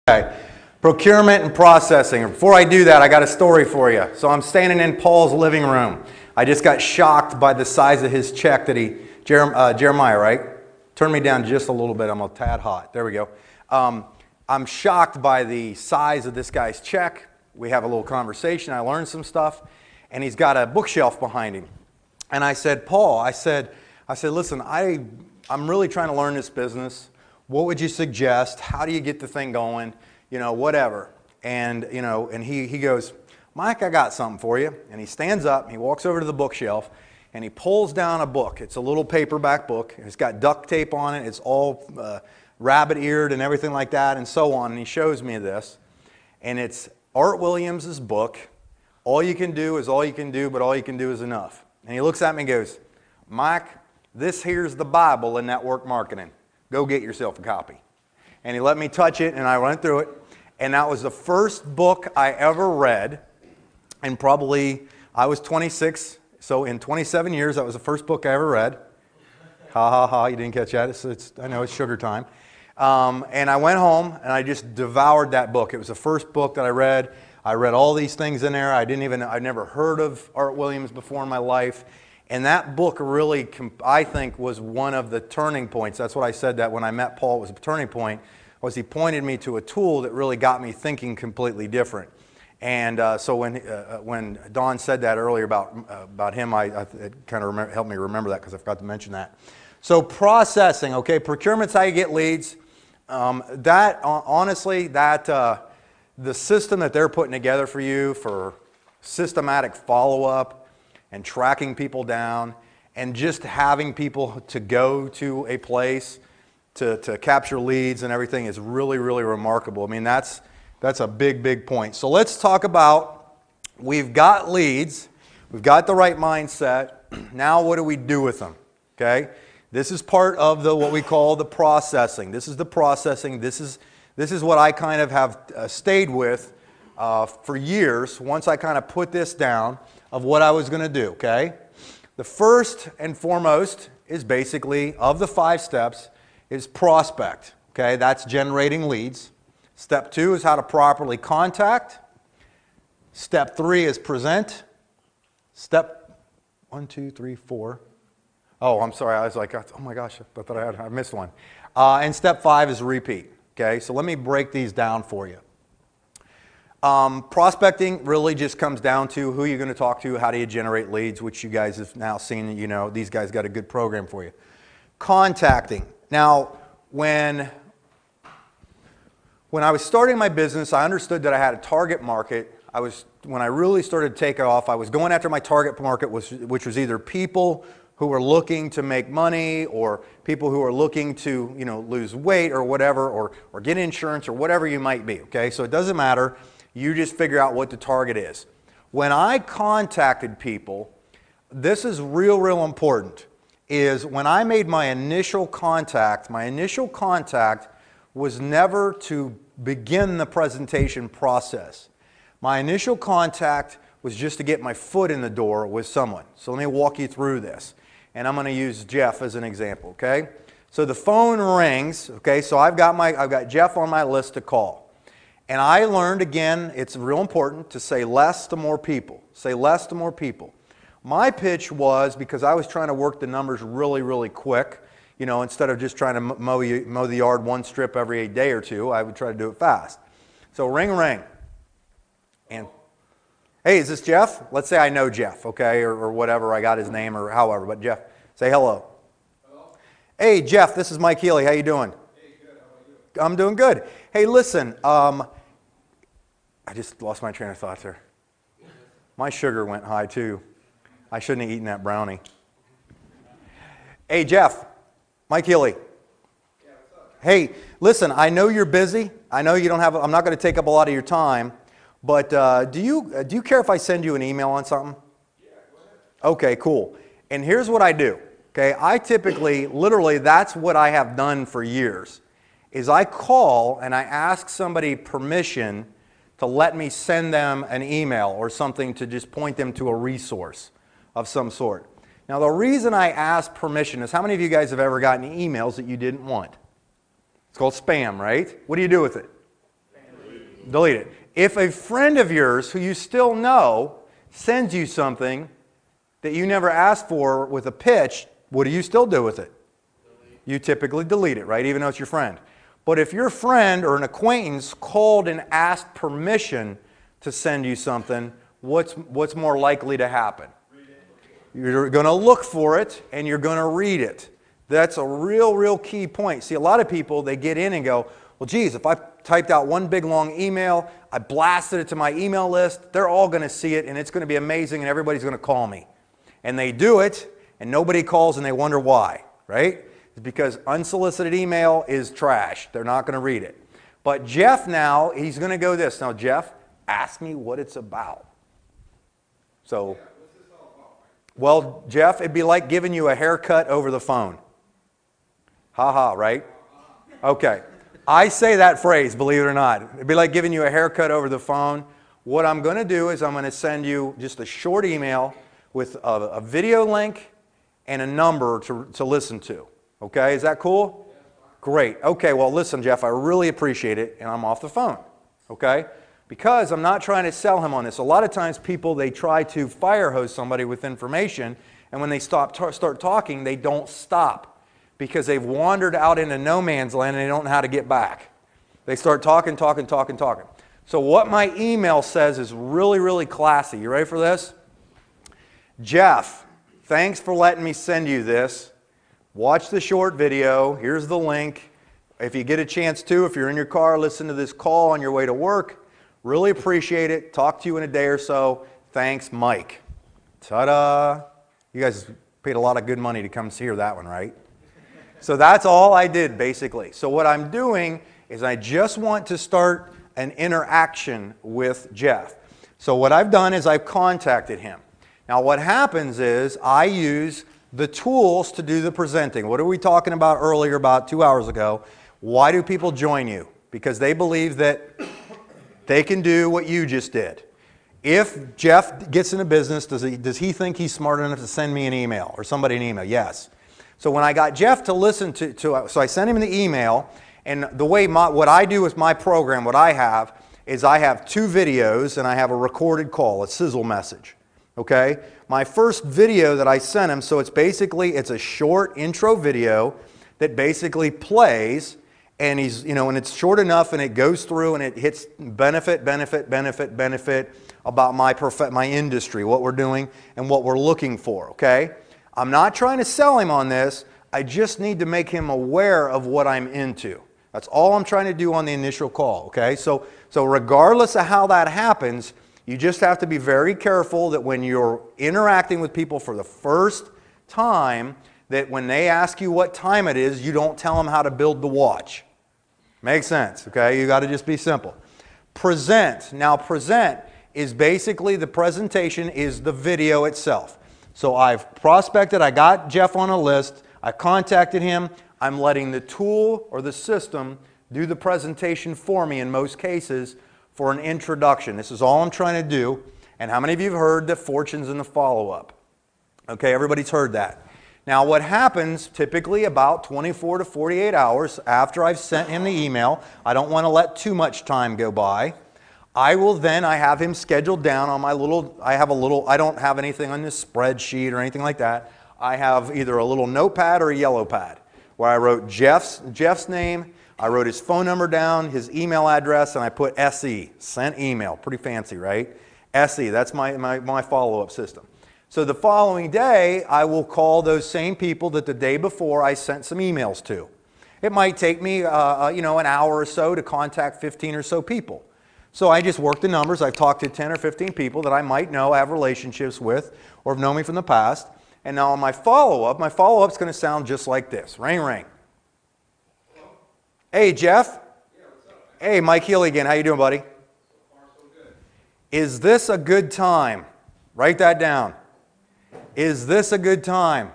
Okay. Procurement and processing. Before I do that, I got a story for you. So I'm standing in Paul's living room. I just got shocked by the size of his check that Jeremiah, right? Turn me down just a little bit. I'm a tad hot. There we go. I'm shocked by the size of this guy's check. We have a little conversation. I learned some stuff. And he's got a bookshelf behind him. And I said, Paul, I said, listen, I'm really trying to learn this business. What would you suggest? How do you get the thing going? You know, whatever. And, you know, and he goes, Mike, I got something for you. And he stands up, and he walks over to the bookshelf, and he pulls down a book. It's a little paperback book. It's got duct tape on it. It's all rabbit-eared and everything like that and so on. And he shows me this. And it's Art Williams' book. All you can do is all you can do, but all you can do is enough. And he looks at me and goes, Mike, this here's the Bible in network marketing. Go get yourself a copy. And he let me touch it, and I went through it. And that was the first book I ever read. And probably, I was 26, so in 27 years, that was the first book I ever read. Ha, ha, ha, you didn't catch that. I know it's sugar time. And I went home, and I just devoured that book. It was the first book that I read. I read all these things in there. I'd never heard of Art Williams before in my life. And that book really, I think, was one of the turning points. That's what I said, that when I met Paul, it was a turning point, was he pointed me to a tool that really got me thinking completely different. And so when Don said that earlier about him, it kind of helped me remember that because I forgot to mention that. So processing, okay, procurement's how you get leads. Honestly, the system that they're putting together for you for systematic follow-up, and tracking people down, and just having people to go to a place to capture leads and everything is really, really remarkable. I mean, that's a big, big point. So let's talk about, we've got leads, we've got the right mindset, now what do we do with them? Okay? This is part of what we call the processing. This is the processing. This is what I kind of have stayed with for years once I kind of put this down of what I was going to do, okay? The first and foremost is basically, of the 5 steps, is prospect, okay? That's generating leads. Step 2 is how to properly contact. Step 3 is present. Step 1, 2, 3, 4. Oh, I'm sorry, I was like, oh my gosh, I thought I missed one. And step 5 is repeat, okay? So let me break these down for you. Prospecting really just comes down to who you're going to talk to, how do you generate leads, which you guys have now seen, you know, these guys got a good program for you. Contacting. Now, when I was starting my business, I understood that I had a target market. When I really started to take off, I was going after my target market, which was either people who were looking to make money, or people who are looking to, you know, lose weight or whatever, or get insurance or whatever you might be, okay? So it doesn't matter. You just figure out what the target is. When I contacted people, this is real, real important, is when I made my initial contact was never to begin the presentation process. My initial contact was just to get my foot in the door with someone. So let me walk you through this. And I'm going to use Jeff as an example, okay? So the phone rings, okay? So I've got Jeff on my list to call. And I learned, again, it's real important to say less to more people. Say less to more people. My pitch was, because I was trying to work the numbers really, really quick, you know, instead of just trying to mow the yard one strip every day or two, I would try to do it fast. So ring, ring. And, hey, is this Jeff? Let's say I know Jeff, okay, or whatever, I got his name or however, but Jeff, say hello. Hello. Hey, Jeff, this is Mike Healy. How you doing? Hey, good. How about you? I'm doing good. Hey, listen, I just lost my train of thought there. My sugar went high too. I shouldn't have eaten that brownie. Hey, Jeff, Mike Healy. Yeah, what's up? Hey, listen, I know you're busy. I know you don't have, I'm not going to take up a lot of your time, but do you care if I send you an email on something? Yeah, go ahead. Okay, cool. And here's what I do. Okay, I typically, literally, that's what I have done for years, is I call and I ask somebody permission to let me send them an email or something to just point them to a resource of some sort. Now, the reason I ask permission is, how many of you guys have ever gotten emails that you didn't want? It's called spam, right? What do you do with it? Spam. Delete it. If a friend of yours who you still know sends you something that you never asked for with a pitch, what do you still do with it? Delete. You typically delete it, right? Even though it's your friend. But if your friend or an acquaintance called and asked permission to send you something, what's more likely to happen? You're going to look for it and you're going to read it. That's a real key point. See, a lot of people, they get in and go, well, geez, if I typed out one big long email, I blasted it to my email list, they're all going to see it and it's going to be amazing and everybody's going to call me. And they do it and nobody calls and they wonder why, right? It's because unsolicited email is trash. They're not going to read it. But Jeff now, he's going to go this. Now, Jeff, ask me what it's about. So, well, Jeff, it'd be like giving you a haircut over the phone. Ha-ha, right? Okay. I say that phrase, believe it or not. It'd be like giving you a haircut over the phone. What I'm going to do is I'm going to send you just a short email with a video link and a number to listen to. Okay, is that cool? Great. Okay, well, listen, Jeff, I really appreciate it, and I'm off the phone. Okay? Because I'm not trying to sell him on this. A lot of times people, they try to fire hose somebody with information, and when they start talking, they don't stop. Because they've wandered out into no man's land and they don't know how to get back. They start talking. So what my email says is really classy. You ready for this? Jeff, thanks for letting me send you this. Watch the short video. Here's the link. If you get a chance to, if you're in your car, listen to this call on your way to work. Really appreciate it. Talk to you in a day or so. Thanks, Mike. Ta-da! You guys paid a lot of good money to come hear that one, right? So that's all I did, basically. So what I'm doing is I just want to start an interaction with Jeff. So what I've done is I've contacted him. Now what happens is I use the tools to do the presenting. What are we talking about earlier, about 2 hours ago? Why do people join you? Because they believe that they can do what you just did. If Jeff gets into business, does he think he's smart enough to send me an email or somebody an email? Yes. So when I got Jeff to listen to so I sent him the email, and the way what I do with my program, what I have, is I have 2 videos and I have a recorded call, a sizzle message. Okay? My first video that I sent him, so it's a short intro video that basically plays, and and it's short enough and it goes through and it hits benefit about my industry, what we're doing and what we're looking for, okay? I'm not trying to sell him on this. I just need to make him aware of what I'm into. That's all I'm trying to do on the initial call, okay? So regardless of how that happens, you just have to be very careful that when you're interacting with people for the first time, that when they ask you what time it is, you don't tell them how to build the watch. Makes sense, okay? You got to just be simple. Present. Now, present is basically the presentation is the video itself. So I've prospected, I got Jeff on a list, I contacted him, I'm letting the tool or the system do the presentation for me in most cases for an introduction. This is all I'm trying to do. And how many of you have heard that fortune's in the follow-up? Okay, everybody's heard that. Now what happens typically about 24 to 48 hours after I've sent him the email, I don't want to let too much time go by. I have him scheduled down on my I don't have anything on this spreadsheet or anything like that. I have either a little notepad or a yellow pad where I wrote Jeff's name, I wrote his phone number down, his email address, and I put SE, sent email. Pretty fancy, right? SE, that's my follow-up system. So the following day, I will call those same people that the day before I sent some emails to. It might take me an hour or so to contact 15 or so people. So I just work the numbers. I've talked to 10 or 15 people that I might know, have relationships with, or have known me from the past. And now on my follow-up's going to sound just like this. Ring, ring. Hello? Hey, Jeff. Yeah, what's up? Hey, Mike Healy again. How you doing, buddy? So far, so good. Is this a good time? Write that down. Is this a good time?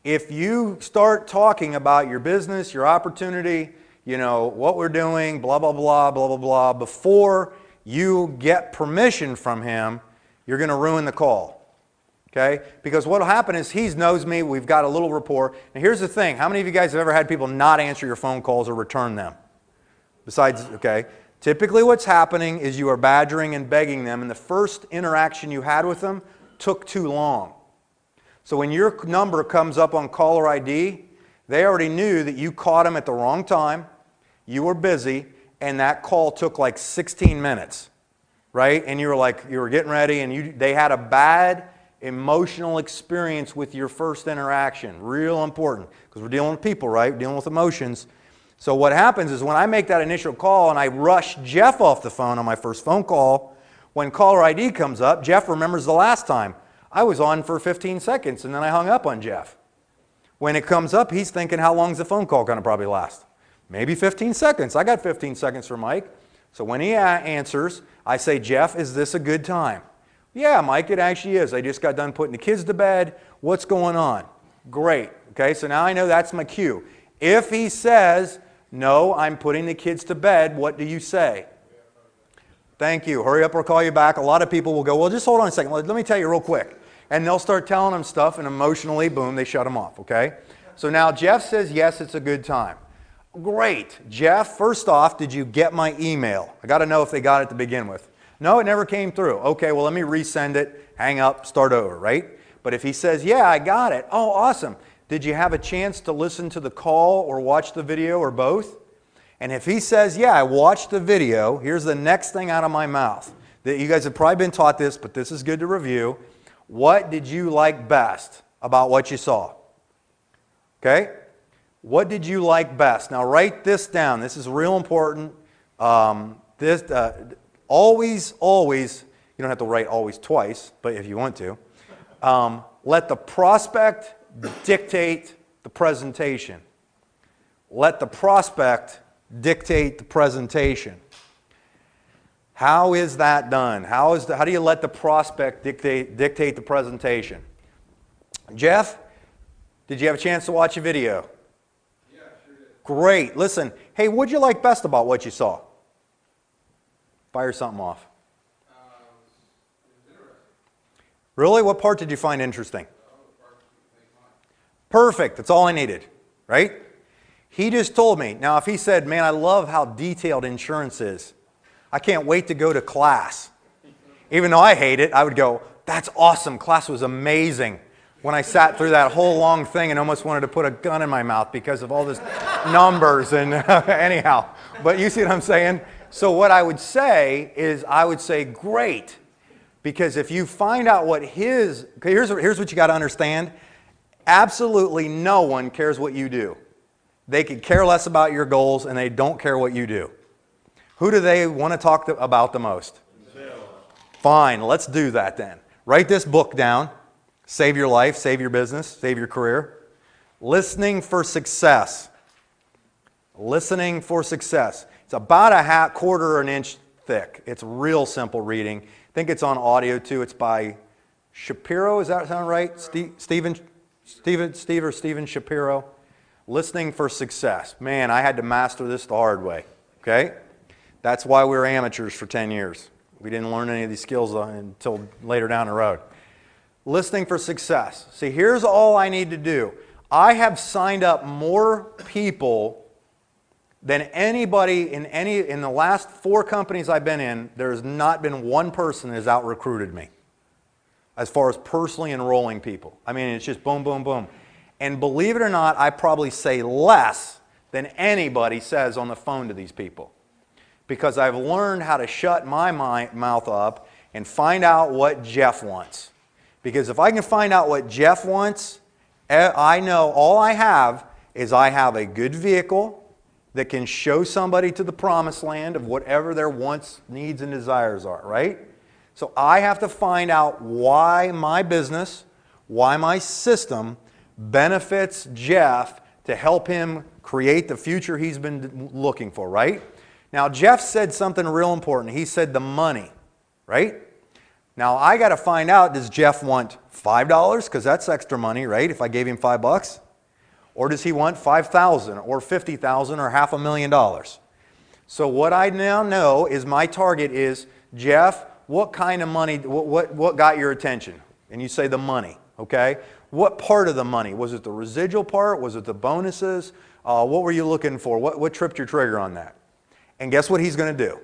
If you start talking about your business, your opportunity, what we're doing, blah, blah, blah, blah, blah, blah, before you get permission from him, you're going to ruin the call. Okay? Because what will happen is he knows me, we've got a little rapport. And here's the thing, how many of you guys have ever had people not answer your phone calls or return them? Besides, okay, Typically what's happening is you are badgering and begging them, and the first interaction you had with them took too long. So when your number comes up on caller ID, they already knew that you caught them at the wrong time, you were busy, and that call took like 16 minutes, right? And you were getting ready, and they had a bad emotional experience with your first interaction. Real important, because we're dealing with people, right? We're dealing with emotions. So what happens is when I make that initial call and I rush Jeff off the phone on my first phone call, when caller ID comes up, Jeff remembers the last time. I was on for 15 seconds and then I hung up on Jeff. When it comes up, he's thinking, how long is the phone call going to probably last? Maybe 15 seconds. I got 15 seconds for Mike. So when he answers, I say, Jeff, is this a good time? Yeah, Mike, it actually is. I just got done putting the kids to bed. What's going on? Great. Okay, so now I know that's my cue. If he says, no, I'm putting the kids to bed, what do you say? Thank you. Hurry up or I'll call you back. A lot of people will go, well, just hold on a second. Let me tell you real quick. And they'll start telling them stuff, and emotionally, boom, they shut them off, okay? So now Jeff says, yes, it's a good time. Great. Jeff, first off, did you get my email? I got to know if they got it to begin with. No, it never came through. Okay, well, let me resend it, hang up, start over, right? But if he says, yeah, I got it. Oh, awesome. Did you have a chance to listen to the call or watch the video or both? And if he says, yeah, I watched the video, here's the next thing out of my mouth. You guys have probably been taught this, but this is good to review. What did you like best about what you saw? Okay? What did you like best? Now write this down. This is real important. Always, you don't have to write always twice, but if you want to. Let the prospect dictate the presentation. Let the prospect dictate the presentation. How is that done? How do you let the prospect dictate the presentation? Jeff, did you have a chance to watch a video? Yeah, sure did. Great. Listen, hey, what'd you like best about what you saw? Fire something off. It was interesting. Really? What part did you find interesting? The part that makes mine. Perfect. That's all I needed, right? He just told me. Now, if he said, man, I love how detailed insurance is. I can't wait to go to class. Even though I hate it, I would go, that's awesome. Class was amazing. When I sat through that whole long thing and almost wanted to put a gun in my mouth because of all this numbers and anyhow. But you see what I'm saying? So what I would say is I would say, great. Because if you find out what here's what you got to understand. Absolutely no one cares what you do. They could care less about your goals and they don't care what you do. Who do they want to talk about the most? Fine, let's do that then. Write this book down. Save your life, save your business, save your career. Listening for success. Listening for success. It's about a quarter of an inch thick. It's real simple reading. I think it's on audio too. It's by Shapiro, does that sound right? Stephen Shapiro. Listening for success. Man, I had to master this the hard way. Okay? That's why we were amateurs for 10 years. We didn't learn any of these skills until later down the road. Listening for success. See, here's all I need to do. I have signed up more people than anybody in the last 4 companies I've been in. There has not been one person that has out-recruited me as far as personally enrolling people. I mean, it's just boom, boom, boom. And believe it or not, I probably say less than anybody says on the phone to these people. Because I've learned how to shut my mouth up and find out what Jeff wants. Because if I can find out what Jeff wants, I know all I have is I have a good vehicle that can show somebody to the promised land of whatever their wants, needs, and desires are, right? So I have to find out why my business, why my system benefits Jeff to help him create the future he's been looking for, right? Now, Jeff said something real important. He said the money, right? Now, I got to find out, does Jeff want $5? Because that's extra money, right? If I gave him $5. Or does he want $5,000 or $50,000 or $500,000? So what I now know is my target is, Jeff, what kind of money, what got your attention? And you say the money, okay? What part of the money? Was it the residual part? Was it the bonuses? What were you looking for? What tripped your trigger on that? And guess what he's going to do?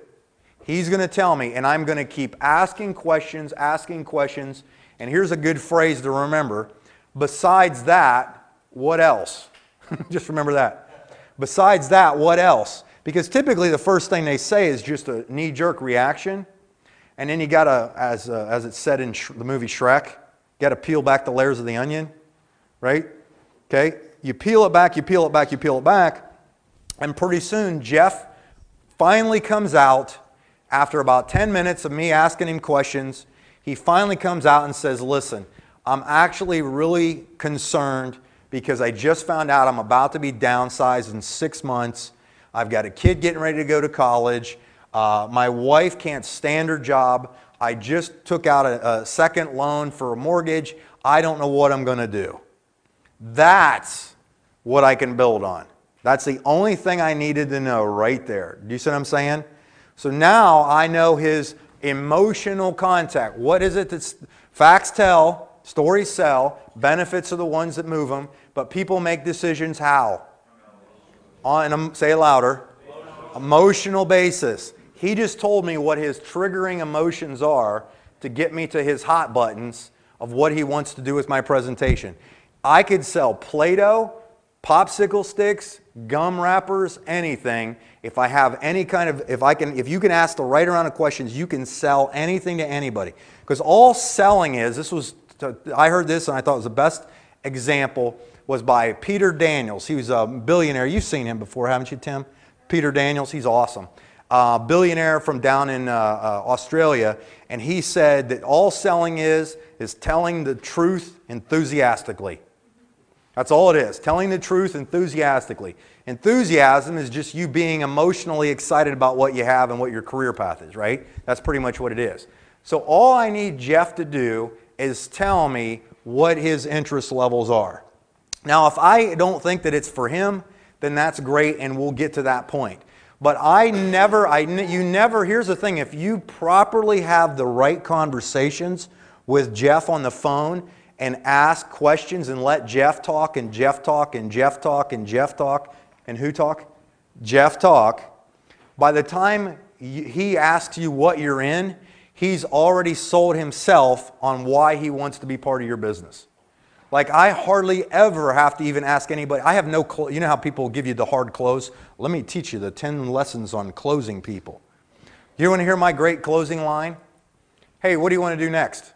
He's going to tell me, and I'm going to keep asking questions, and here's a good phrase to remember. Besides that, what else? Just remember that. Besides that, what else? Because typically the first thing they say is just a knee-jerk reaction, and then you got to, as it's said in the movie Shrek, got to peel back the layers of the onion, right? Okay? You peel it back, you peel it back, you peel it back, and pretty soon Jeff finally comes out after about 10 minutes of me asking him questions. He finally comes out and says, listen, I'm actually really concerned because I just found out I'm about to be downsized in 6 months. I've got a kid getting ready to go to college. My wife can't stand her job. I just took out a second loan for a mortgage. I don't know what I'm going to do. That's what I can build on. That's the only thing I needed to know right there. Do you see what I'm saying? So now I know his emotional contact. What is it that's facts tell, stories sell, benefits are the ones that move them, but people make decisions how? Say it louder. Emotional basis. He just told me what his triggering emotions are to get me to his hot buttons of what he wants to do with my presentation. I could sell Play-Doh, popsicle sticks, gum wrappers, anything. If I have any kind of, if you can ask the right amount of questions, you can sell anything to anybody. Because all selling is, I heard this and I thought it was the best example, was by Peter Daniels. He was a billionaire. You've seen him before, haven't you, Tim? Peter Daniels, he's awesome. Billionaire from down in Australia, and he said that all selling is telling the truth enthusiastically. That's all it is, telling the truth enthusiastically. Enthusiasm is just you being emotionally excited about what you have and what your career path is, right? That's pretty much what it is. So all I need Jeff to do is tell me what his interest levels are. Now, if I don't think that it's for him, then that's great, and we'll get to that point. But here's the thing, if you properly have the right conversations with Jeff on the phone and ask questions and let Jeff talk and Jeff talk and Jeff talk and Jeff talk, and who talk? Jeff talk. By the time he asks you what you're in, he's already sold himself on why he wants to be part of your business. Like, I hardly ever have to even ask anybody. I have no you know how people give you the hard close? Let me teach you the 10 lessons on closing people. You want to hear my great closing line? Hey, what do you want to do next?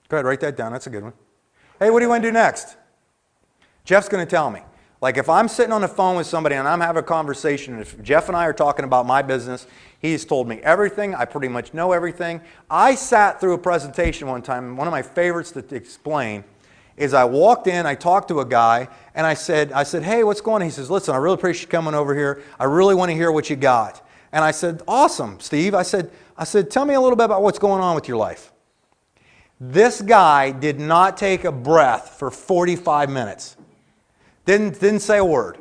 Go ahead, write that down. That's a good one. Hey, what do you want to do next? Jeff's going to tell me. Like, if I'm sitting on the phone with somebody and I'm having a conversation, and if Jeff and I are talking about my business, he's told me everything. I pretty much know everything. I sat through a presentation one time. One of my favorites to explain is I walked in, I talked to a guy, and I said, hey, what's going on? He says, listen, I really appreciate you coming over here. I really want to hear what you got. And I said, awesome, Steve. I said, tell me a little bit about what's going on with your life. This guy did not take a breath for 45 minutes. Didn't say a word,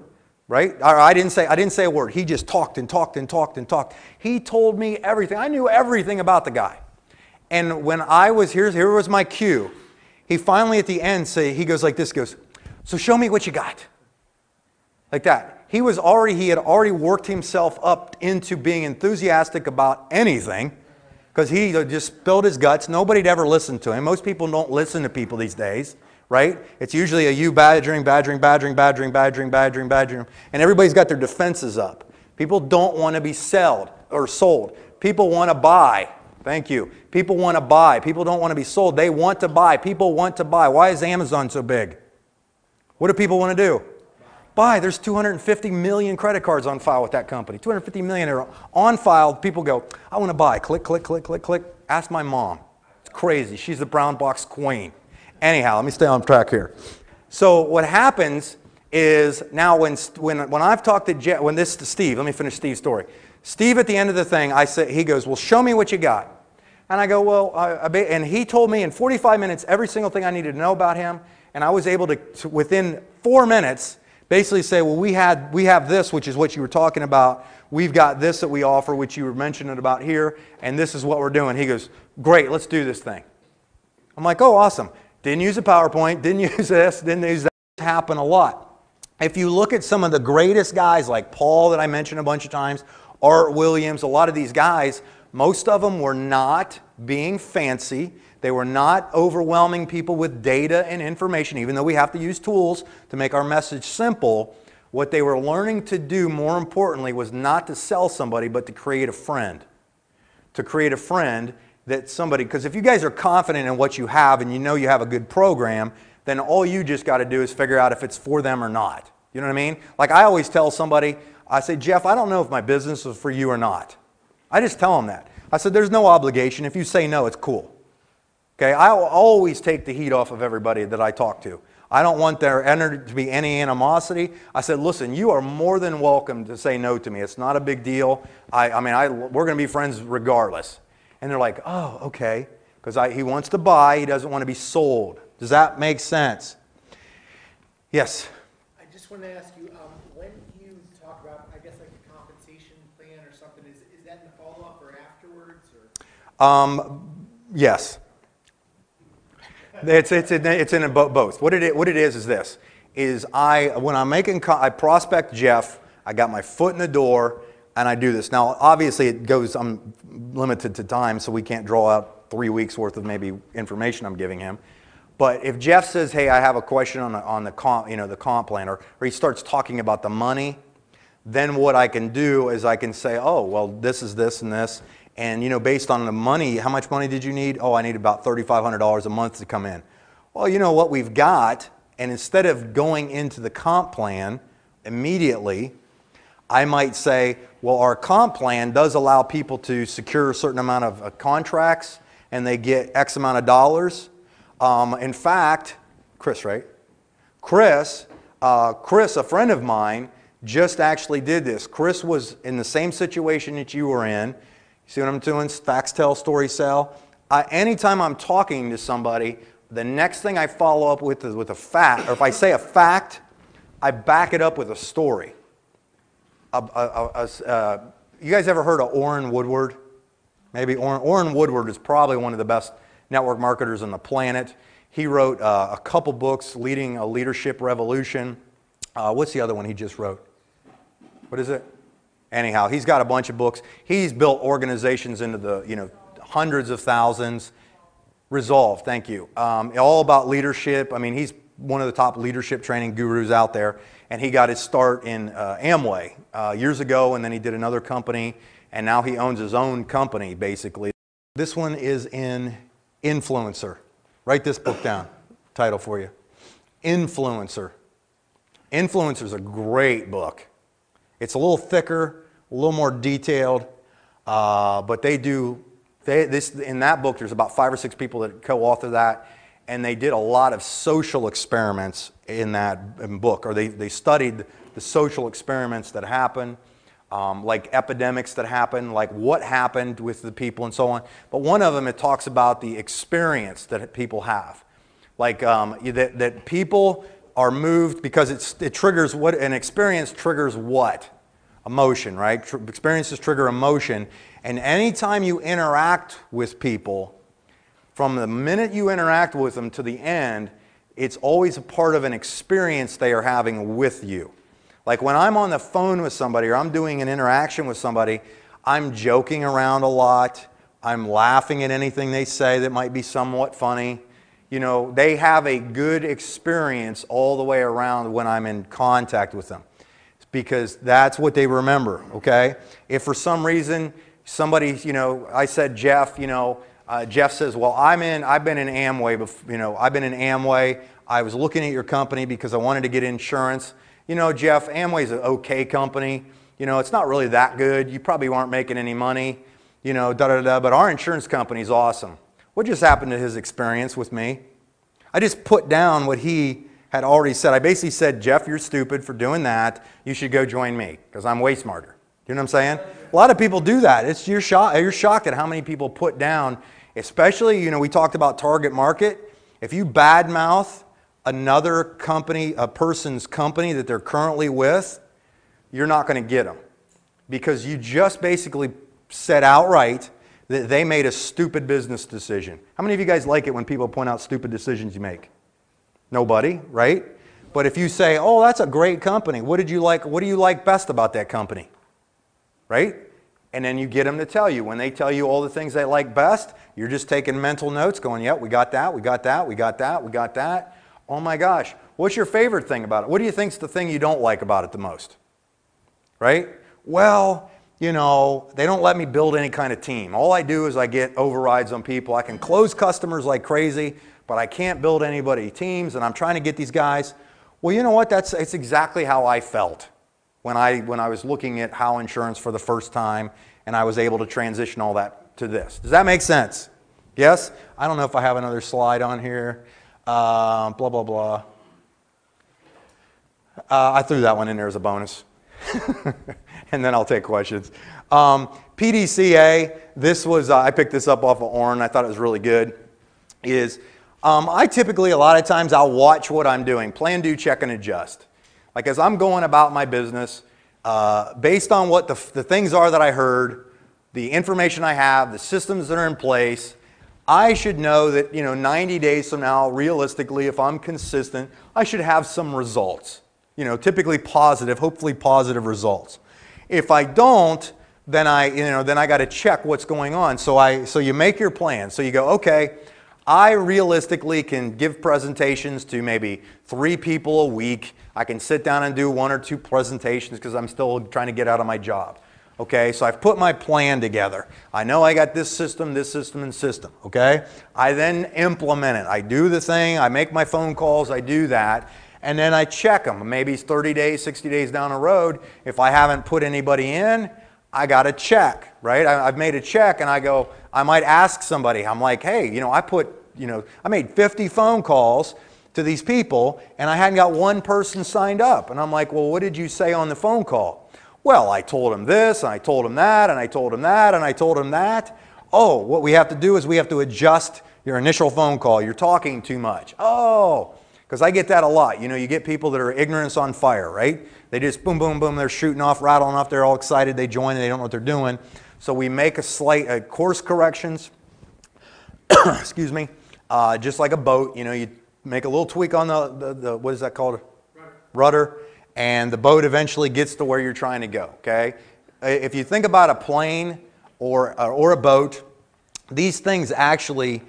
right? Or I didn't say a word. He just talked and talked and talked and talked. He told me everything. I knew everything about the guy. And when I was here was my cue. He finally at the end he goes like this, goes, so show me what you got. Like that. He had already worked himself up into being enthusiastic about anything because he just spilled his guts. Nobody'd ever listened to him. Most people don't listen to people these days, right? It's usually a you badgering, and everybody's got their defenses up. People don't want to be sold. People want to buy. Thank you. People want to buy. People don't want to be sold. They want to buy. People want to buy. Why is Amazon so big? What do people want to do? Buy. There's 250 million credit cards on file with that company. 250 million are on file. People go, I want to buy. Click, click, click, click, click. Ask my mom. It's crazy. She's the brown box queen. Anyhow, let me stay on track here. So what happens is now when I've talked to Jeff, to Steve, let me finish Steve's story. Steve, at the end of the thing, he goes, well, show me what you got. And I go, well, and he told me in 45 minutes every single thing I needed to know about him, and I was able to within 4 minutes, basically say, well, we have this, which is what you were talking about. We've got this that we offer, which you were mentioning about here, and this is what we're doing. He goes, great, let's do this thing. I'm like, oh, awesome. Didn't use a PowerPoint, didn't use this, didn't use that. It happen a lot. If you look at some of the greatest guys like Paul that I mentioned a bunch of times, Art Williams, a lot of these guys, most of them were not being fancy. They were not overwhelming people with data and information, even though we have to use tools to make our message simple. What they were learning to do, more importantly, was not to sell somebody, but to create a friend. To create a friend that somebody, because if you guys are confident in what you have and you know you have a good program, then all you just got to do is figure out if it's for them or not. You know what I mean? Like I always tell somebody, I say, Jeff, I don't know if my business is for you or not. I just tell them that. I said, there's no obligation. If you say no, it's cool. Okay, I always take the heat off of everybody that I talk to. I don't want there to be any animosity. I said, listen, you are more than welcome to say no to me. It's not a big deal. We're going to be friends regardless. And they're like, oh, okay, because he wants to buy. He doesn't want to be sold. Does that make sense? Yes? I just want to ask you, when you talk about, I guess, like a compensation plan or something, is that in the follow-up or afterwards? Or? Yes. It's in both. What it is this: when I'm I prospect Jeff, I got my foot in the door, and I do this. Now, obviously, I'm limited to time, so we can't draw out 3 weeks worth of maybe information I'm giving him. But if Jeff says, "Hey, I have a question on the comp, the comp plan," or he starts talking about the money, then what I can do is I can say, "Oh, well, this is this and this." And, based on the money, how much money did you need? Oh, I need about $3,500 a month to come in. Well, you know what we've got, and instead of going into the comp plan immediately, I might say, well, our comp plan does allow people to secure a certain amount of contracts, and they get X amount of dollars. In fact, Chris, right? Chris, a friend of mine, just actually did this. Chris was in the same situation that you were in. See what I'm doing? Facts tell, stories sell. Anytime I'm talking to somebody, the next thing I follow up with is with a fact, or if I say a fact, I back it up with a story. You guys ever heard of Orrin Woodward? Maybe Orrin Woodward is probably one of the best network marketers on the planet. He wrote a couple books, Leading a Leadership Revolution. What's the other one he just wrote? What is it? Anyhow, he's got a bunch of books. He's built organizations into the hundreds of thousands. Resolve, thank you. All about leadership. I mean, he's one of the top leadership training gurus out there, and he got his start in Amway years ago, and then he did another company, and now he owns his own company, basically. This one is in Influencer. Write this book down. Title for you. Influencer. Influencer is a great book. It's a little thicker, a little more detailed, but in that book, there's about 5 or 6 people that co-author that, and they did a lot of social experiments in that book, or they studied the social experiments that happen, like epidemics that happen, like what happened with the people and so on. But one of them, it talks about the experience that people have, like that people are moved because it triggers what an experience triggers what? Emotion, right? Experiences trigger emotion. And anytime you interact with people, from the minute you interact with them to the end, it's always a part of an experience they are having with you. Like when I'm on the phone with somebody or I'm doing an interaction with somebody, I'm joking around a lot. I'm laughing at anything they say that might be somewhat funny. They have a good experience all the way around when I'm in contact with them, because that's what they remember, okay? If for some reason somebody, I said Jeff, Jeff says, well, I've been in Amway, I've been in Amway. I was looking at your company because I wanted to get insurance. Jeff, Amway's an okay company. It's not really that good. You probably aren't making any money, but our insurance company's awesome. What just happened to his experience with me? I just put down what he had already said. I basically said, Jeff, you're stupid for doing that. You should go join me because I'm way smarter. You know what I'm saying? A lot of people do that. You're shocked at how many people put down, especially, we talked about target market. If you badmouth another company, a person's company that they're currently with, you're not going to get them, because you just basically said outright that they made a stupid business decision. How many of you guys like it when people point out stupid decisions you make? Nobody, right? But if you say, oh, that's a great company, what do you like best about that company? Right? And then you get them to tell you. When they tell you all the things they like best, you're just taking mental notes going, yep, we got that, we got that, we got that, we got that. Oh my gosh, what's your favorite thing about it? What do you think's the thing you don't like about it the most? Right? Well, you know, they don't let me build any kind of team. All I do is I get overrides on people. I can close customers like crazy, but I can't build anybody teams, and I'm trying to get these guys. Well, you know what? It's exactly how I felt when I was looking at how insurance for the first time, and I was able to transition all that to this. Does that make sense? Yes? I don't know if I have another slide on here. Blah, blah, blah. I threw that one in there as a bonus. And then I'll take questions. PDCA, this was, I picked this up off of Orrin. I thought it was really good. I typically, a lot of times, I'll watch what I'm doing. Plan, do, check, and adjust. Like as I'm going about my business, based on what the things are that I heard, the information I have, the systems that are in place, I should know that 90 days from now, realistically, if I'm consistent, I should have some results. Typically positive, hopefully positive results. If I don't, then I got to check what's going on. So you make your plan. So you go, okay, I realistically can give presentations to maybe 3 people a week. I can sit down and do 1 or 2 presentations because I'm still trying to get out of my job. Okay, so I've put my plan together. I know I got this system, and system. Okay, I then implement it. I do the thing. I make my phone calls. I do that. And then I check them. Maybe it's 30 days, 60 days down the road. If I haven't put anybody in, I got to check, right? I've made a check and I might ask somebody. I'm like, hey, I made 50 phone calls to these people and I hadn't got one person signed up. And I'm like, well, what did you say on the phone call? Well, I told him this, and I told him that, and I told him that, and I told him that. Oh, what we have to do is we have to adjust your initial phone call. You're talking too much. Oh, because I get that a lot. You get people that are ignorance on fire, right? They just boom, boom, boom, they're shooting off, rattling off, they're all excited, they join, and they don't know what they're doing. So we make a slight course corrections, excuse me, just like a boat. You make a little tweak on the what is that called? Rudder. And the boat eventually gets to where you're trying to go, okay? If you think about a plane or a boat, these things actually,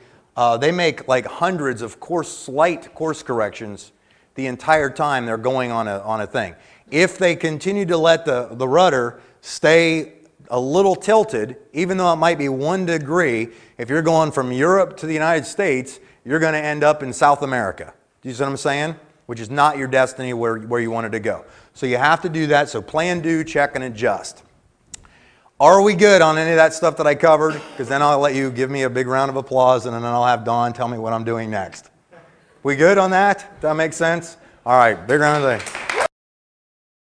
they make like hundreds of slight course corrections the entire time they're going on a thing. If they continue to let the rudder stay a little tilted, even though it might be 1 degree, if you're going from Europe to the United States, you're going to end up in South America. Do you see what I'm saying? Which is not your destiny where you wanted to go. So you have to do that. So plan, do, check, and adjust. Are we good on any of that stuff that I covered? Because then I'll let you give me a big round of applause, and then I'll have Dawn tell me what I'm doing next. We good on that? Does that make sense? All right, big round of applause.